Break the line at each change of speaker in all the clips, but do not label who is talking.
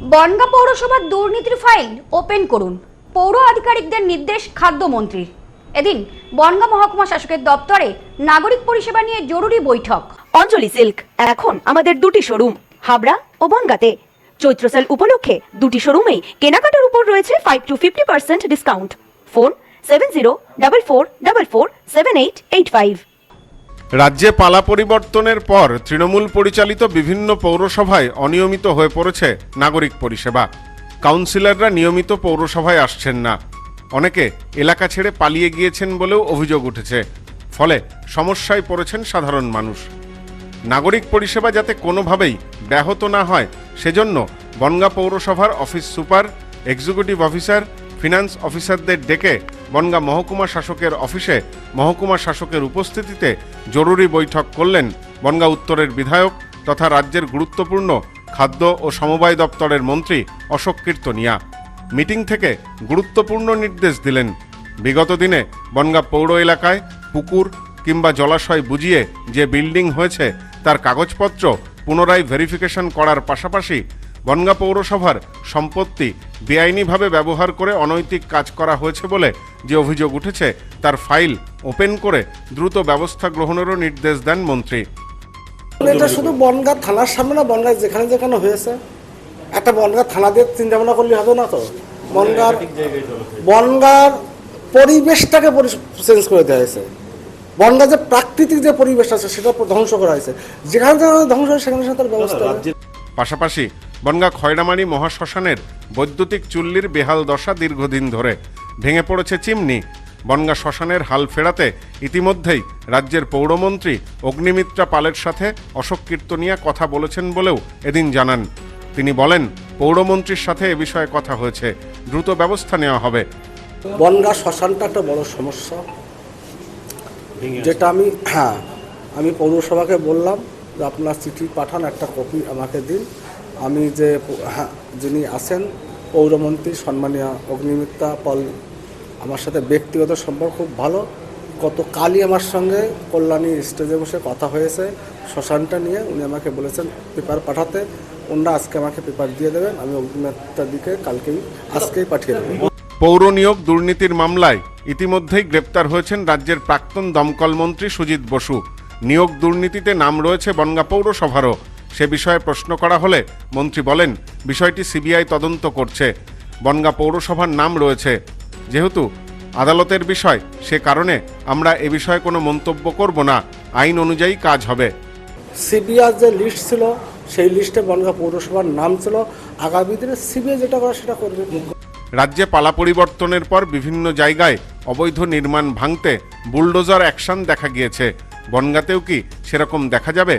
বনগাঁ পৌরসভার দুর্নীতির file open করুন, পৌর আধিকারিকদের নির্দেশ খাদ্যমন্ত্রীর। এদিন বনগাঁ মহকুমা শাসকের দপ্তরে নাগরিক পরিষেবা নিয়ে জরুরি বৈঠক।
অঞ্জলি সিল্ক এখন আমাদের দুটি শোরুম হাবড়া ও বনগাঁতে। চৈত্র সেল উপলক্ষে দুটি শোরুমেই কেনাকাটার উপর রয়েছে 5 to 50% ডিসকাউন্ট। ফোন 7044447885।
রাজ্যে পালা পরিবর্তনের পর তৃণমূল পরিচালিত বিভিন্ন পৌরসভায় অনিয়মিত হয়ে পড়েছে নাগরিক পরিষেবা। কাউন্সিলররা নিয়মিত পৌরসভায় আসছেন না, অনেকে এলাকা ছেড়ে পালিয়ে গিয়েছেন বলেও অভিযোগ উঠেছে। ফলে সমস্যায় পড়েছেন সাধারণ মানুষ। নাগরিক পরিষেবা যাতে কোনোভাবেই ব্যাহত না হয় সেজন্য বনগাঁ পৌরসভার office super, executive officer, finance অফিসারদের ডেকে বনগাঁ মহকুমা শাসকের অফিসে মহকুমা শাসকের উপস্থিতিতে জরুরি বৈঠক করলেন বনগাঁ উত্তরের বিধায়ক তথা রাজ্যের গুরুত্বপূর্ণ খাদ্য ও সমবায় দপ্তরের মন্ত্রী অশোক কীর্তনিয়া। মিটিং থেকে গুরুত্বপূর্ণ নির্দেশ দিলেন, বিগত দিনে বনগাঁ পৌর এলাকায় পুকুর কিংবা জলাশয় বুঝিয়ে যে বিল্ডিং হয়েছে তার কাগজপত্র পুনরায় ভেরিফিকেশন করার পাশাপাশি বনগাঁ পৌরসভার সম্পত্তি বেআইনিভাবে ব্যবহার করে অনৈতিক কাজ করা হয়েছে বলে যে অভিযোগ উঠেছে তার ফাইল ওপেন করে দ্রুত ব্যবস্থা গ্রহণেরও নির্দেশ দেন মন্ত্রী।
এটা শুধু বনগাঁ থানার সামনে না, বনগাঁ যেখানে যেখানে হয়েছে একটা বনগাঁ থানা দিয়ে চিন্তা ভাবনা করলে হবে না। তো বনগাঁর পরিবেশটাকে চেঞ্জ করে দেওয়া হয়েছে। বনগাঁ যে প্রাকৃতিক যে পরিবেশ আছে সেটা ধ্বংস করা হয়েছে, যেখানে যেখানে ধ্বংস হয় সেখানে তার ব্যবস্থা।
পাশাপাশি বনগাঁ খয়রামারি মহাশ্মশানের বৈদ্যুতিক চুল্লির বেহাল দশা দীর্ঘদিন ধরে, ভেঙে পড়েছে চিমনি। বনগাঁ শ্মশানের হাল ফেরাতে ইতিমধ্যেই রাজ্যের পৌরমন্ত্রী অগ্নিমিত্রা পালের সাথে অশোক কীর্তনিয়া কথা বলেছেন বলেও এদিন জানান। তিনি বলেন, পৌরমন্ত্রীর সাথে এ বিষয়ে কথা হয়েছে, দ্রুত ব্যবস্থা নেওয়া হবে।
বনগাঁ শ্মশানটা একটা বড় সমস্যা, যেটা আমি পৌরসভাকে বললাম যে আপনার চিঠি পাঠান, একটা কপি আমাকে দিন। আমি যে যিনি আছেন পৌরমন্ত্রী সম্মানীয় অগ্নিমিত্রা পাল, আমার সাথে ব্যক্তিগত সম্পর্ক খুব ভালো। গতকালই আমার সঙ্গে কল্যাণী স্টেজে বসে কথা হয়েছে শ্মশানটা নিয়ে। উনি আমাকে বলেছেন পেপার পাঠাতে, ওনারা আজকে আমাকে পেপার দিয়ে দেবেন। আমি অগ্নিমিত্রার দিকে আজকেই পাঠিয়ে দেবেন।
পৌর নিয়োগ দুর্নীতির মামলায় ইতিমধ্যেই গ্রেপ্তার হয়েছেন রাজ্যের প্রাক্তন দমকল মন্ত্রী সুজিত বসু। নিয়োগ দুর্নীতিতে নাম রয়েছে বনগাঁ পৌরসভারও। সে বিষয়ে প্রশ্ন করা হলে মন্ত্রী বলেন, বিষয়টি সিবিআই তদন্ত করছে। বনগাঁ পৌরসভার নাম রয়েছে, যেহেতু আদালতের বিষয় সে কারণে আমরা এ বিষয়ে কোনো মন্তব্য করব না, আইন অনুযায়ী কাজ হবে।
সিবিআই যে লিস্ট ছিল সেই লিস্টে বনগাঁ পৌরসভার নাম ছিল। আগামী দিনে সিবিআই যেটা করে সেটা করবে।
রাজ্যে পালা পরিবর্তনের পর বিভিন্ন জায়গায় অবৈধ নির্মাণ ভাঙতে বুলডোজার অ্যাকশন দেখা গিয়েছে। বনগাঁতেও কি সেরকম দেখা যাবে?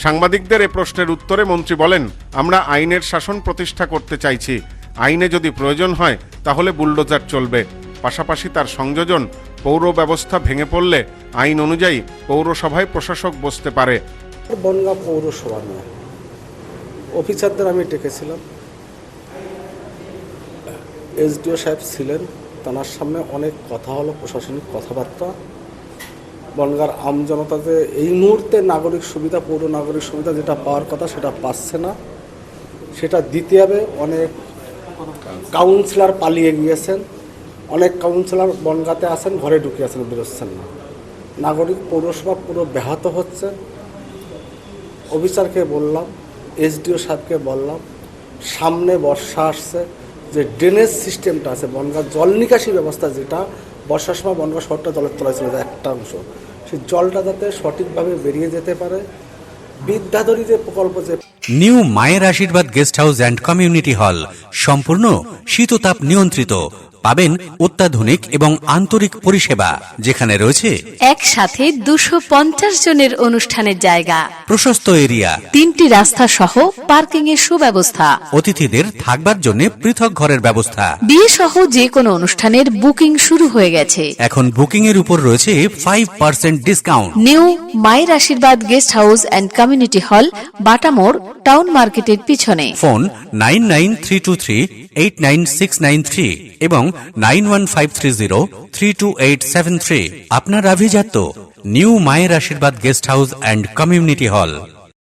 সাংবাদিকদের এ প্রশ্নের উত্তরে মন্ত্রী বলেন, আমরা আইনের শাসন প্রতিষ্ঠা করতে চাইছি। আইনে যদি প্রয়োজন হয় তাহলে বুলডোজার চলবে। পাশাপাশি তার সংযোজন, পৌর ব্যবস্থা ভেঙে পড়লে আইন অনুযায়ী পৌরসভায় প্রশাসক বসতে পারে।
বনগাঁ পৌরসভা নিয়ে অফিসারদের আমি ডেকেছিলাম, এসডিও সাহেব ছিলেন, তার সামনে অনেক কথা হলো, প্রশাসনিক কথাবার্তা। বনগাঁর আমজনতাতে এই মুহূর্তে নাগরিক সুবিধা, পৌর নাগরিক সুবিধা যেটা পাওয়ার কথা সেটা পাচ্ছে না, সেটা দিতে হবে। অনেক কাউন্সিলর পালিয়ে গিয়েছেন, অনেক কাউন্সিলর বনগাঁতে আছেন, ঘরে ঢুকে আছেন, বেরোচ্ছেন না। নাগরিক পৌরসভা পুরো ব্যাহত হচ্ছে। অফিসারকে বললাম, এসডিও সাহেবকে বললাম, সামনে বর্ষা আসছে, যে ড্রেনেজ সিস্টেমটা আছে বনগাঁ জল নিকাশি ব্যবস্থা, যেটা বর্ষার সময় বনগাঁ শহরটা জলের তলায় ছিল একটা অংশ, সেই জলটা যাতে সঠিকভাবে বেরিয়ে যেতে পারে। বিদ্যাধরী যে প্রকল্প, যে
নিউ মায়ের আশীর্বাদ guest house and community hall সম্পূর্ণ শীততাপ নিয়ন্ত্রিত, পাবেন অত্যাধুনিক এবং আন্তরিক পরিষেবা, যেখানে রয়েছে
একসাথে 250 জনের অনুষ্ঠানের জায়গা,
প্রশস্ত এরিয়া,
3টি রাস্তা সহ পার্কিং এর সুব্যবস্থা,
অতিথিদের থাকবার জন্য পৃথক ঘরের ব্যবস্থা।
বিয়ে সহ যে কোনো অনুষ্ঠানের বুকিং শুরু হয়ে গেছে।
এখন বুকিং এর উপর রয়েছে 5% ডিসকাউন্ট।
নিউ মায়ের আশীর্বাদ guest house and community hall, বাটামোড়, town মার্কেটের পিছনে।
ফোন 9932389693 এবং 9153032873। আপনার আভিজাত্য নিউ মায়ের আশীর্বাদ guest house and community hall.